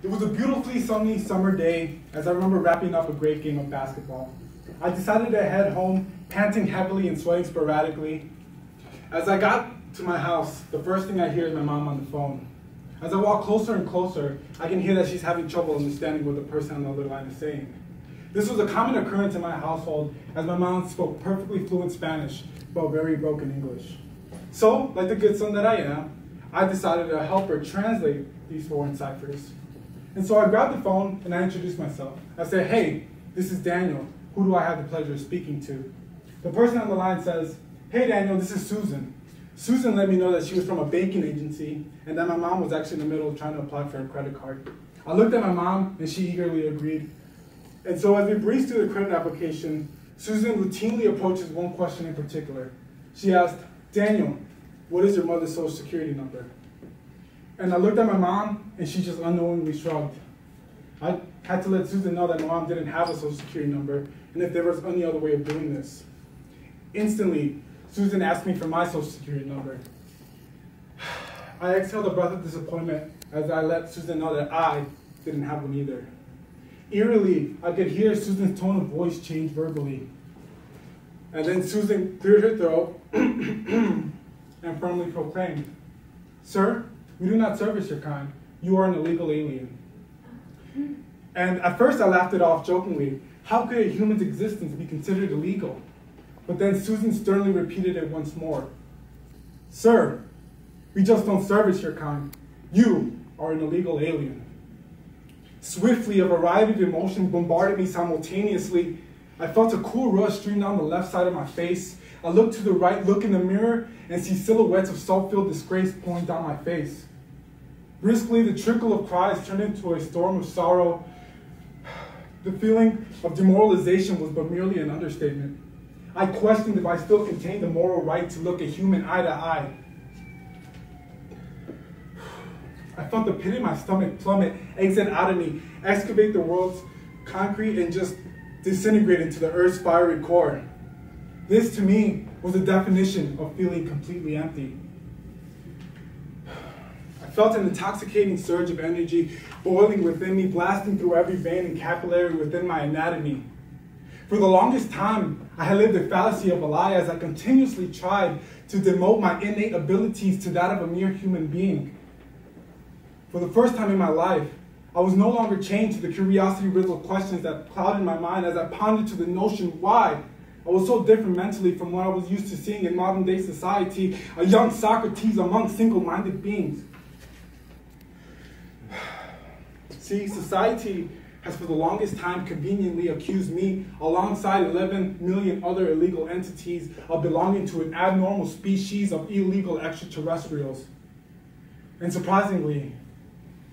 It was a beautifully sunny summer day as I remember wrapping up a great game of basketball. I decided to head home, panting heavily and sweating sporadically. As I got to my house, the first thing I hear is my mom on the phone. As I walk closer and closer, I can hear that she's having trouble understanding what the person on the other line is saying. This was a common occurrence in my household as my mom spoke perfectly fluent Spanish, but very broken English. So, like the good son that I am, I decided to help her translate these foreign ciphers. And so I grabbed the phone and I introduced myself. I said, "Hey, this is Daniel. Who do I have the pleasure of speaking to?" The person on the line says, "Hey Daniel, this is Susan." Susan let me know that she was from a banking agency and that my mom was actually in the middle of trying to apply for a credit card. I looked at my mom and she eagerly agreed. And so as we breezed through the credit application, Susan routinely approaches one question in particular. She asked, "Daniel, what is your mother's social security number?" And I looked at my mom and she just unknowingly shrugged. I had to let Susan know that my mom didn't have a social security number and if there was any other way of doing this. Instantly, Susan asked me for my social security number. I exhaled a breath of disappointment as I let Susan know that I didn't have one either. Eerily, I could hear Susan's tone of voice change verbally. And then Susan cleared her throat and firmly proclaimed, "Sir, we do not service your kind. You are an illegal alien." And at first I laughed it off jokingly. How could a human's existence be considered illegal? But then Susan sternly repeated it once more. "Sir, we just don't service your kind. You are an illegal alien." Swiftly, a variety of emotions bombarded me simultaneously. I felt a cool rush stream down the left side of my face. I looked to the right, look in the mirror, and see silhouettes of self-filled disgrace pouring down my face. Briskly, the trickle of cries turned into a storm of sorrow. The feeling of demoralization was but merely an understatement. I questioned if I still contained the moral right to look a human eye to eye. I felt the pit in my stomach plummet, exit out of me, excavate the world's concrete, and just disintegrate into the earth's fiery core. This, to me, was the definition of feeling completely empty. I felt an intoxicating surge of energy boiling within me, blasting through every vein and capillary within my anatomy. For the longest time, I had lived the fallacy of a lie as I continuously tried to demote my innate abilities to that of a mere human being. For the first time in my life, I was no longer chained to the curiosity-riddled questions that clouded my mind as I pondered to the notion why I was so different mentally from what I was used to seeing in modern-day society, a young Socrates among single-minded beings. See, society has for the longest time conveniently accused me, alongside 11 million other illegal entities, of belonging to an abnormal species of illegal extraterrestrials. And surprisingly,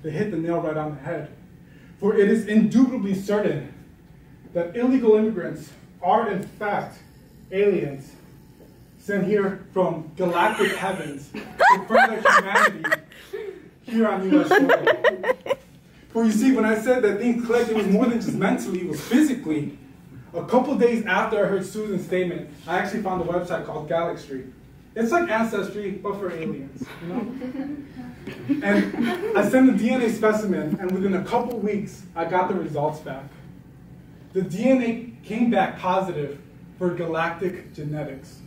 they hit the nail right on the head. For it is indubitably certain that illegal immigrants are in fact aliens sent here from Galactic Heavens to further humanity here on U.S. soil. For you see, when I said that things clicked, it was more than just mentally, it was physically. A couple days after I heard Susan's statement, I actually found a website called Galaxy. It's like Ancestry, but for aliens, you know? And I sent a DNA specimen, and within a couple weeks, I got the results back. The DNA came back positive for galactic genetics.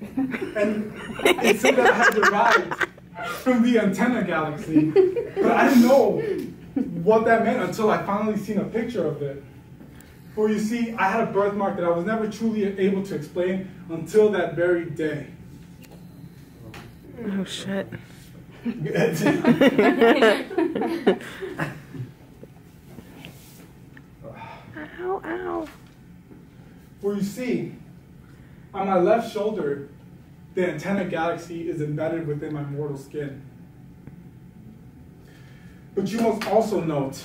And it said that I had derived from the antenna galaxy, but I didn't know what that meant until I finally seen a picture of it. For you see, I had a birthmark that I was never truly able to explain until that very day. Oh shit. Ow, ow. For you see, on my left shoulder, the antenna galaxy is embedded within my mortal skin. But you must also note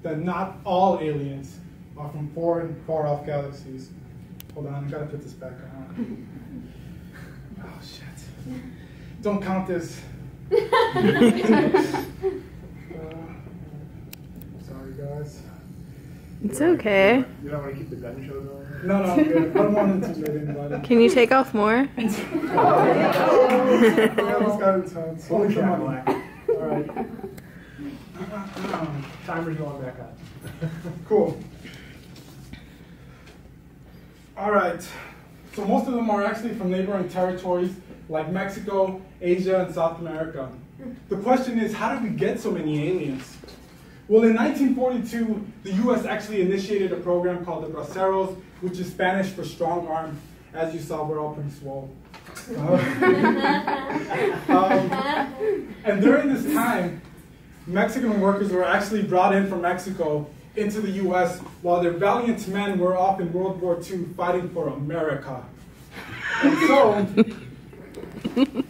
that not all aliens are from foreign, far-off galaxies. Hold on, I gotta put this back on. Oh, shit. Don't count this. Sorry, guys. It's okay. You don't want to keep the gun show going? No, I'm good. I don't want to intimidate anybody. Can you take off more? Yeah, this guy intense. Only for money. All right. Timer's going back up. Cool. All right. So most of them are actually from neighboring territories like Mexico, Asia, and South America. The question is, how did we get so many aliens? Well, in 1942, the US actually initiated a program called the Braceros, which is Spanish for strong arm. As you saw, we're all pretty swole. And during this time, Mexican workers were actually brought in from Mexico into the US, while their valiant men were off in World War II fighting for America. And so,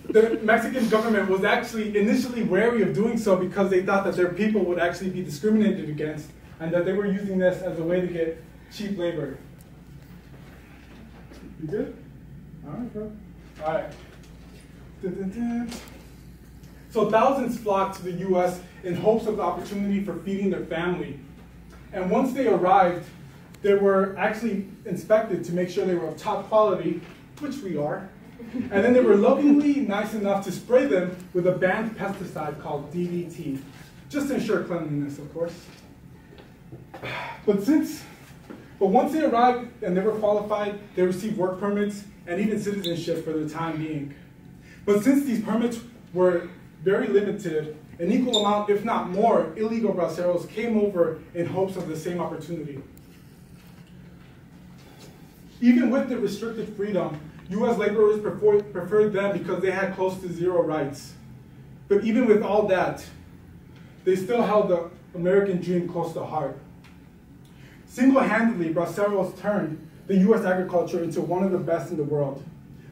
the Mexican government was actually initially wary of doing so because they thought that their people would actually be discriminated against and that they were using this as a way to get cheap labor. You good? All right, bro. All right. Dun, dun, dun. So thousands flocked to the US in hopes of the opportunity for feeding their family. And once they arrived, they were actually inspected to make sure they were of top quality, which we are. And then they were lovingly nice enough to spray them with a banned pesticide called DDT, just to ensure cleanliness, of course. But once they arrived and they were qualified, they received work permits and even citizenship for the time being. But since these permits were very limited, an equal amount, if not more, illegal braceros came over in hopes of the same opportunity. Even with the restricted freedom, US laborers preferred them because they had close to zero rights. But even with all that, they still held the American dream close to heart. Single-handedly, braceros turned the US agriculture into one of the best in the world.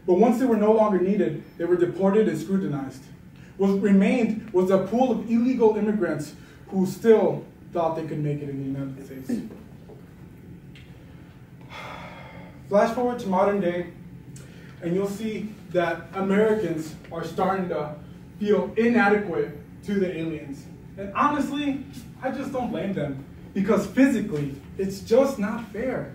But once they were no longer needed, they were deported and scrutinized. What remained was a pool of illegal immigrants who still thought they could make it in the United States. Flash forward to modern day, and you'll see that Americans are starting to feel inadequate to the aliens. And honestly, I just don't blame them, because physically, it's just not fair.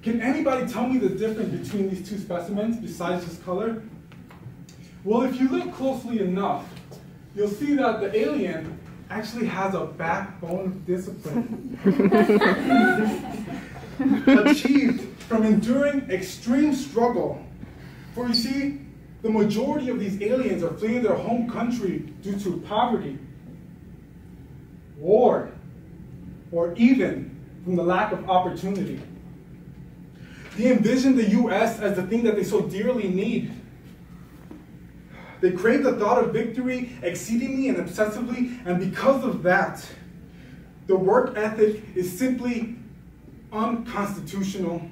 Can anybody tell me the difference between these two specimens besides just color? Well, if you look closely enough, you'll see that the alien actually has a backbone of discipline. Achieved from enduring extreme struggle. For you see, the majority of these aliens are fleeing their home country due to poverty, war, or even from the lack of opportunity. They envision the US as the thing that they so dearly need. They crave the thought of victory exceedingly and obsessively, and because of that, the work ethic is simply unconstitutional.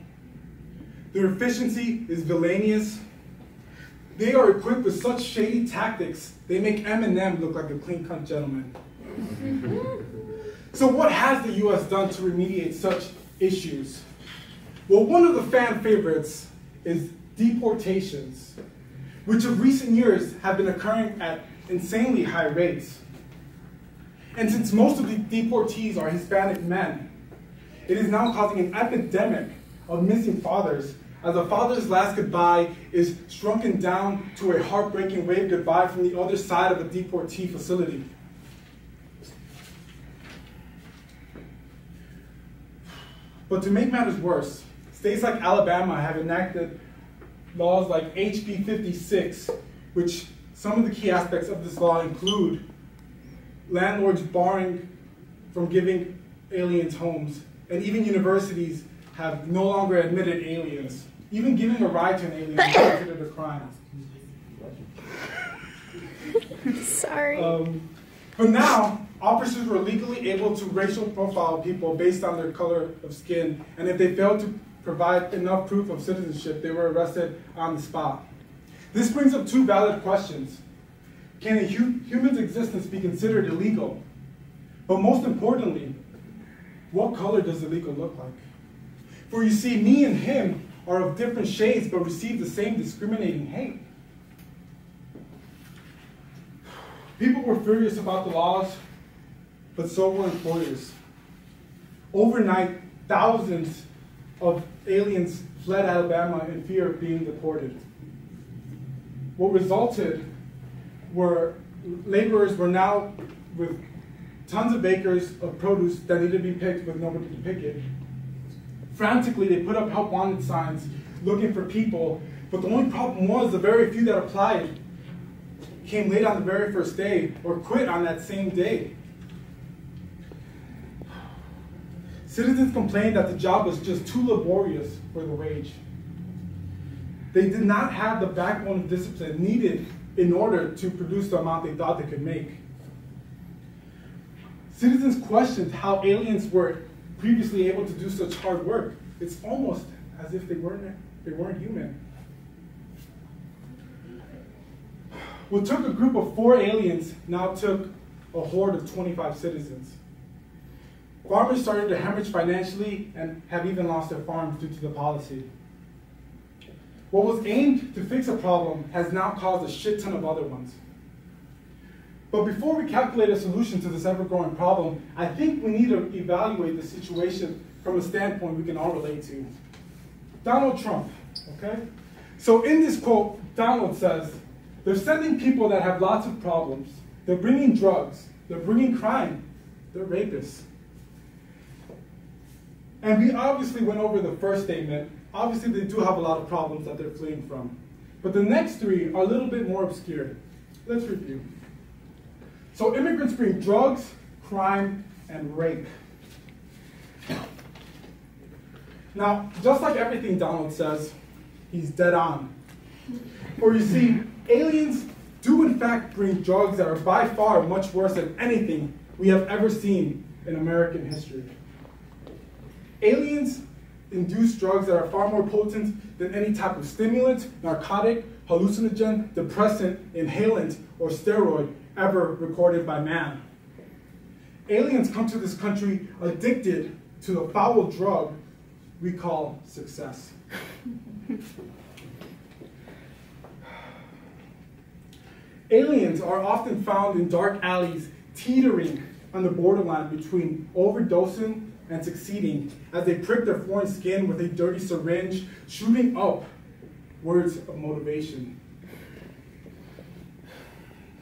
Their efficiency is villainous. They are equipped with such shady tactics, they make Eminem look like a clean-cut gentleman. So what has the US done to remediate such issues? Well, one of the fan favorites is deportations, which of recent years have been occurring at insanely high rates. And since most of the deportees are Hispanic men, it is now causing an epidemic of missing fathers, as a father's last goodbye is shrunken down to a heartbreaking wave goodbye from the other side of a deportee facility. But to make matters worse, states like Alabama have enacted laws like HB 56, which some of the key aspects of this law include landlords barring from giving aliens homes, and even universities have no longer admitted aliens. Even giving a ride to an alien is considered a crime. Sorry. But now, officers were legally able to racial profile people based on their color of skin, and if they failed to provide enough proof of citizenship, they were arrested on the spot. This brings up two valid questions. Can a human's existence be considered illegal? But most importantly, what color does illegal look like? For you see, me and him are of different shades, but receive the same discriminating hate. People were furious about the laws, but so were employers. Overnight, thousands of aliens fled Alabama in fear of being deported. What resulted were laborers were now with tons of acres of produce that needed to be picked with nobody to pick it. Frantically, they put up help wanted signs looking for people, but the only problem was the very few that applied came late on the very first day or quit on that same day. Citizens complained that the job was just too laborious for the wage. They did not have the backbone of discipline needed in order to produce the amount they thought they could make. Citizens questioned how aliens were previously able to do such hard work. It's almost as if they weren't human. What took a group of 4 aliens now took a horde of 25 citizens. Farmers started to hemorrhage financially and have even lost their farms due to the policy. What was aimed to fix a problem has now caused a shit ton of other ones. But before we calculate a solution to this ever-growing problem, I think we need to evaluate the situation from a standpoint we can all relate to. Donald Trump, okay? So in this quote, Donald says, they're sending people that have lots of problems. They're bringing drugs. They're bringing crime. They're rapists. And we obviously went over the first statement. Obviously, they do have a lot of problems that they're fleeing from. But the next 3 are a little bit more obscure. Let's review. So immigrants bring drugs, crime, and rape. Now, just like everything Donald says, he's dead on. For you see, aliens do in fact bring drugs that are by far much worse than anything we have ever seen in American history. Aliens induce drugs that are far more potent than any type of stimulant, narcotic, hallucinogen, depressant, inhalant, or steroid ever recorded by man. Aliens come to this country addicted to the foul drug we call success. Aliens are often found in dark alleys, teetering on the borderline between overdosing and succeeding as they prick their foreign skin with a dirty syringe, shooting up words of motivation.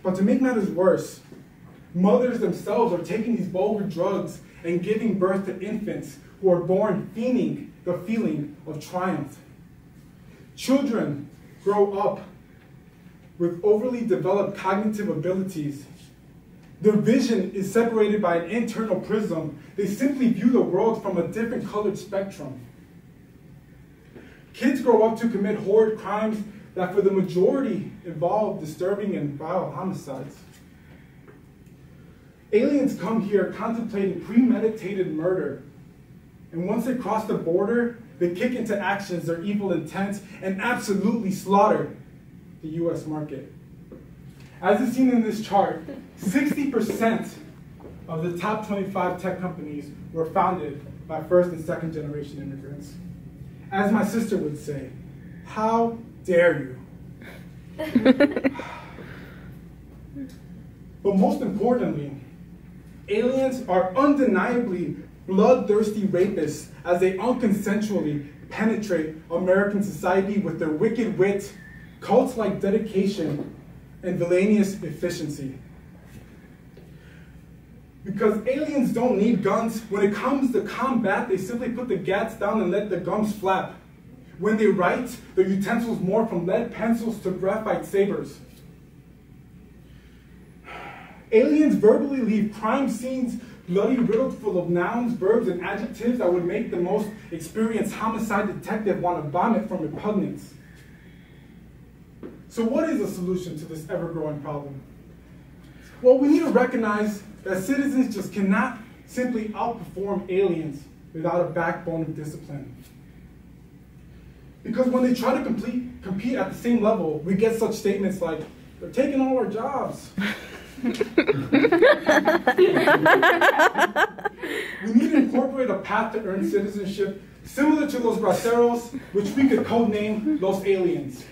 But to make matters worse, mothers themselves are taking these vulgar drugs and giving birth to infants who are born feigning the feeling of triumph. Children grow up with overly developed cognitive abilities. Their vision is separated by an internal prism. They simply view the world from a different colored spectrum. Kids grow up to commit horrid crimes that for the majority involve disturbing and vile homicides. Aliens come here contemplating premeditated murder. And once they cross the border, they kick into actions their evil intent and absolutely slaughter the US market. As is seen in this chart, 60% of the top 25 tech companies were founded by first and second generation immigrants. As my sister would say, how dare you? But most importantly, aliens are undeniably bloodthirsty rapists as they unconsensually penetrate American society with their wicked wit, cult-like dedication, and villainous efficiency. Because aliens don't need guns. When it comes to combat, they simply put the gats down and let the gums flap. When they write, their utensils morph from lead pencils to graphite sabers. Aliens verbally leave crime scenes bloody riddled full of nouns, verbs, and adjectives that would make the most experienced homicide detective want to vomit from repugnance. So what is the solution to this ever-growing problem? Well, we need to recognize that citizens just cannot simply outperform aliens without a backbone of discipline. Because when they try to compete at the same level, we get such statements like, they're taking all our jobs. We need to incorporate a path to earn citizenship similar to Los Braceros, which we could codename Los Aliens.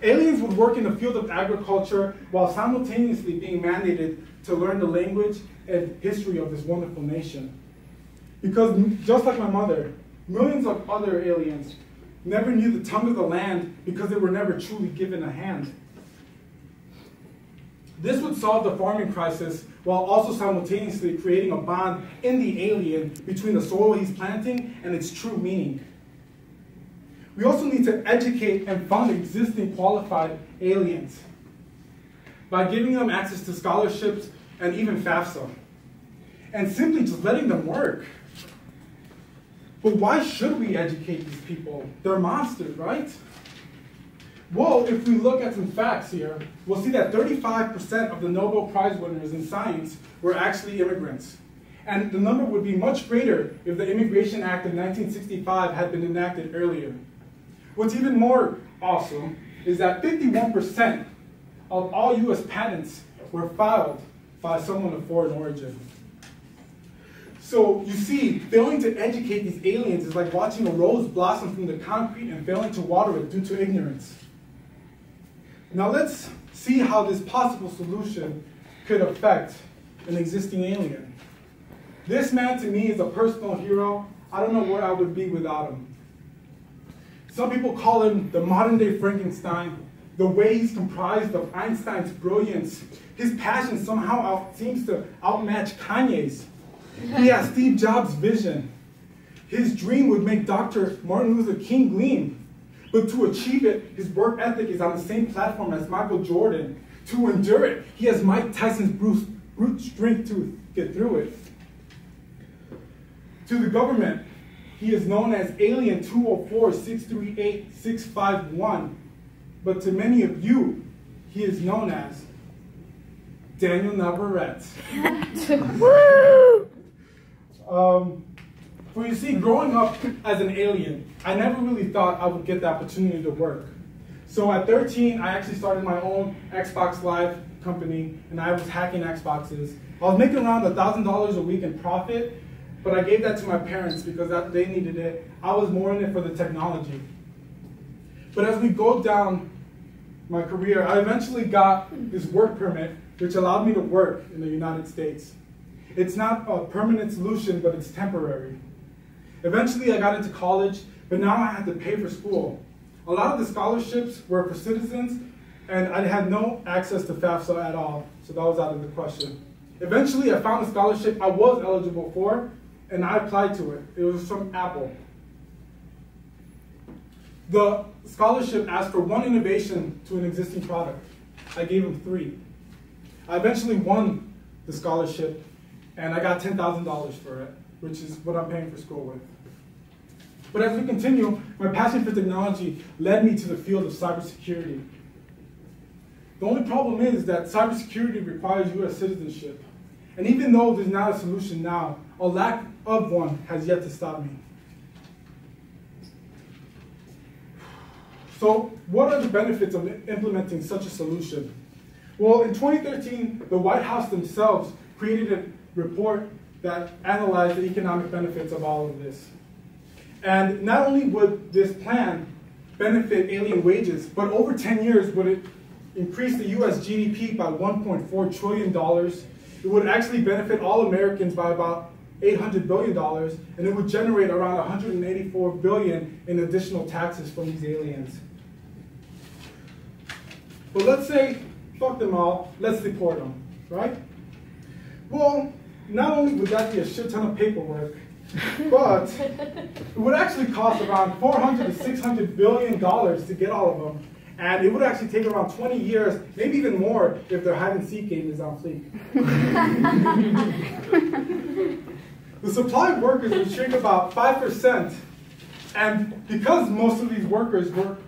Aliens would work in the field of agriculture while simultaneously being mandated to learn the language and history of this wonderful nation. Because just like my mother, millions of other aliens never knew the tongue of the land because they were never truly given a hand. This would solve the farming crisis while also simultaneously creating a bond in the alien between the soil he's planting and its true meaning. We also need to educate and fund existing qualified aliens by giving them access to scholarships and even FAFSA, and simply just letting them work. But why should we educate these people? They're monsters, right? Well, if we look at some facts here, we'll see that 35% of the Nobel Prize winners in science were actually immigrants. And the number would be much greater if the Immigration Act of 1965 had been enacted earlier. What's even more awesome is that 51% of all US patents were filed by someone of foreign origin. So you see, failing to educate these aliens is like watching a rose blossom from the concrete and failing to water it due to ignorance. Now let's see how this possible solution could affect an existing alien. This man to me is a personal hero. I don't know where I would be without him. Some people call him the modern-day Frankenstein. The way he's comprised of Einstein's brilliance, his passion somehow seems to outmatch Kanye's. He has Steve Jobs' vision. His dream would make Dr. Martin Luther King gleam. But to achieve it, his work ethic is on the same platform as Michael Jordan. To endure it, he has Mike Tyson's brute strength to get through it. To the government, he is known as Alien 204-638-651. But to many of you, he is known as Daniel Navarrete. Well, you see, growing up as an alien, I never really thought I would get the opportunity to work. So at 13, I actually started my own Xbox Live company, and I was hacking Xboxes. I was making around $1,000 a week in profit, but I gave that to my parents because they needed it. I was more in it for the technology. But as we go down my career, I eventually got this work permit, which allowed me to work in the United States. It's not a permanent solution, but it's temporary. Eventually, I got into college, but now I had to pay for school. A lot of the scholarships were for citizens, and I had no access to FAFSA at all, so that was out of the question. Eventually, I found a scholarship I was eligible for, and I applied to it. It was from Apple. The scholarship asked for one innovation to an existing product. I gave them 3. I eventually won the scholarship, and I got $10,000 for it, which is what I'm paying for school with. But as we continue, my passion for technology led me to the field of cybersecurity. The only problem is that cybersecurity requires US citizenship. And even though there's not a solution now, a lack of one has yet to stop me. So what are the benefits of implementing such a solution? Well, in 2013, the White House themselves created a report that analyzed the economic benefits of all of this. And not only would this plan benefit alien wages, but over 10 years would it increase the US GDP by $1.4 trillion. It would actually benefit all Americans by about $800 billion, and it would generate around $184 billion in additional taxes from these aliens. But let's say, fuck them all, let's deport them, right? Well, not only would that be a shit ton of paperwork, but it would actually cost around $400 to $600 billion to get all of them. And it would actually take around 20 years, maybe even more, if their hide-and-seek game is on fleek. The supply of workers would shrink about 5%. And because most of these workers work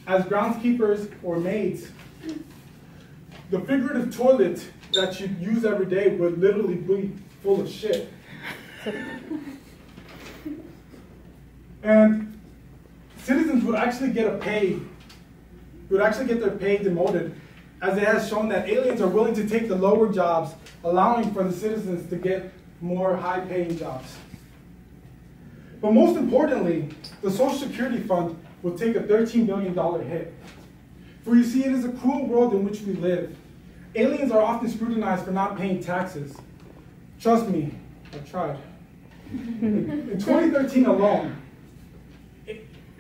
as groundskeepers or maids, the figurative toilet that you'd use every day would literally be full of shit. And citizens would actually get their pay demoted, as it has shown that aliens are willing to take the lower jobs, allowing for the citizens to get more high-paying jobs. But most importantly, the Social Security Fund will take a $13 billion hit. For you see, it is a cruel world in which we live. Aliens are often scrutinized for not paying taxes. Trust me, I've tried. In 2013 alone,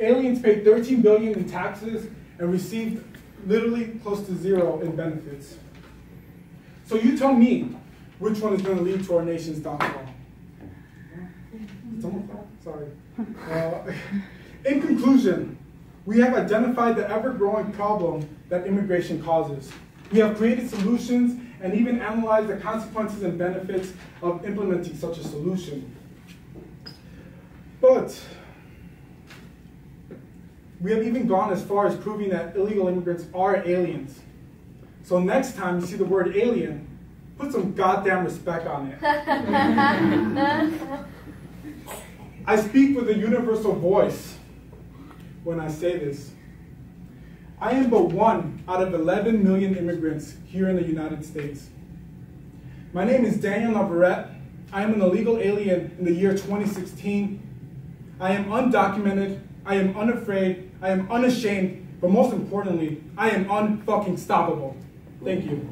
Aliens paid $13 billion in taxes and received literally close to zero in benefits. So you tell me which one is going to lead to our nation's downfall. Sorry. In conclusion, we have identified the ever-growing problem that immigration causes. We have created solutions and even analyzed the consequences and benefits of implementing such a solution. But we have even gone as far as proving that illegal immigrants are aliens. So next time you see the word alien, put some goddamn respect on it. I speak with a universal voice when I say this. I am but one out of 11 million immigrants here in the United States. My name is Daniel Navarrete. I am an illegal alien in the year 2016. I am undocumented, I am unafraid, I am unashamed, but most importantly, I am unfucking stoppable. Thank you.